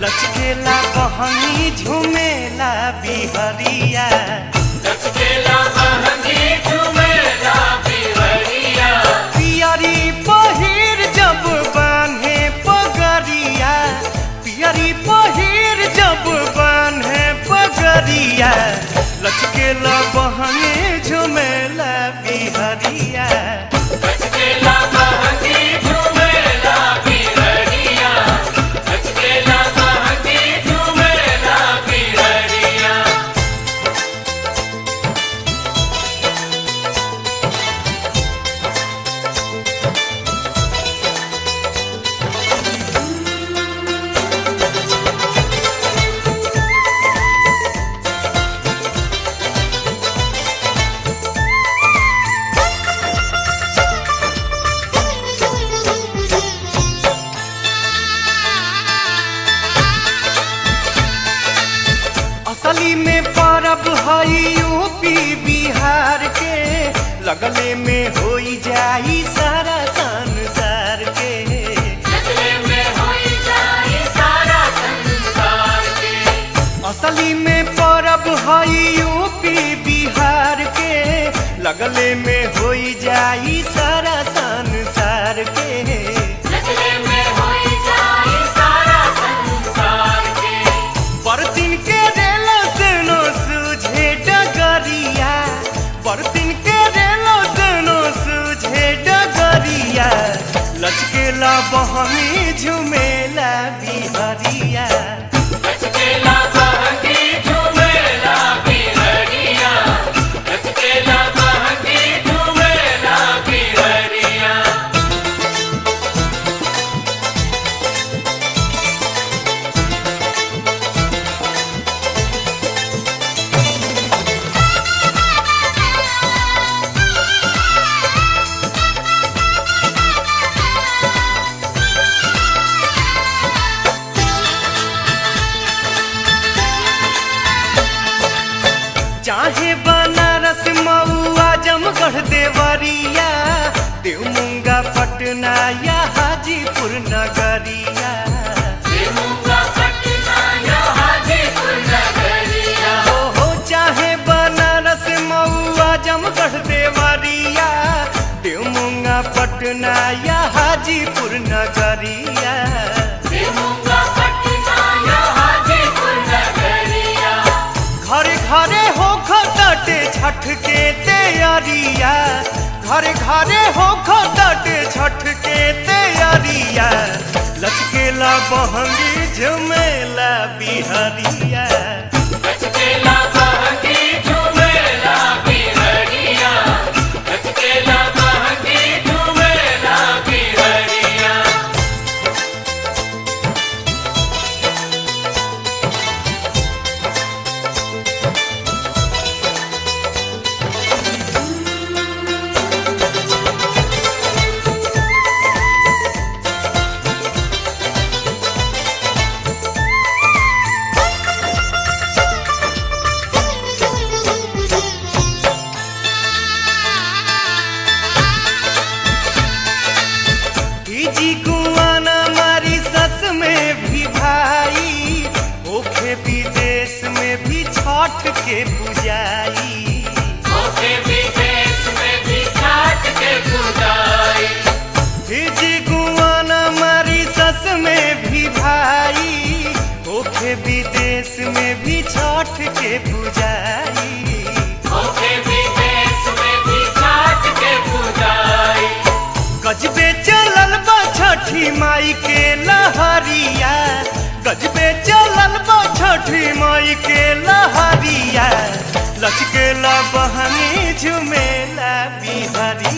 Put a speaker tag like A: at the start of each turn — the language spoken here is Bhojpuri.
A: लचकेला बहनी झुमेला बिहरिया,
B: लचकेला बहनी झुमेला बिहरिया।
A: पियरी पहिर जब बान्हे पगरिया, पियरी पहिर जब बान्हे पगरिया, लचकेला बहनी झुमेला बिहरिया,
B: लचकेला बहनी झुमेला बिहरिया, लचकेला बहनी झुमेला बिहरिया।
A: असली में परब हई यूपी बिहार के, लगले में होई जाई सारा संसार के,
B: लगले में होई जाई सारा संसार के।
A: असली में परब हई यूपी बिहार के, लगले में होई जाई सारा संसार के,
B: लगले में होई जाई सारा संसार के।
A: बरतिन के रेलो सुनो सूझे डगरिया, बरतिन के रेलो सुनो सूझे डगरिया, लचकेला बहनी झुमेला बिहरिया,
B: लचकेला बहनी झुमेला बिहरिया, लचकेला बहनी झुमेला बिहरिया।
A: चाहे बनारस मऊ आजमगढ़ देवरिया, देवमुंगा पटना या हाजीपुर नगरिया,
B: देवमुंगा पटना या हाजीपुर नगरिया।
A: हो चाहे बनारस मऊ आजमगढ़ देवरिया, देवमुंगा पटना या हाजीपुर नगरिया,
B: देवमुंगा पटना या हाजीपुर नगरिया।
A: घरे घरे हो खटे छठ के तैयारिया, घरे घरे हो खटे छठ के तैयारिया, लचकेला बहनी झुमेला बिहरिया,
B: लचकेला बहनी झुमेला बिहरिया, लचकेला बहनी झुमेला बिहरिया।
A: जी गुआना मारी सस में भी भाई, ओखे विदेश में भी छठ के पुजाई,
B: ओके विदेश में भी छठ के पूजाई।
A: जी गुआना मारी सस में भी भाई, ओखे विदेश में भी छठ के पुजाई,
B: ओके विदेश में भी छठ के पूजाई।
A: गजबे चलल बा छठी माई के लहरिया, गजबे चलल बा छठी माई के लहरिया, लचकेला बहनी झुमेला बिहरिया।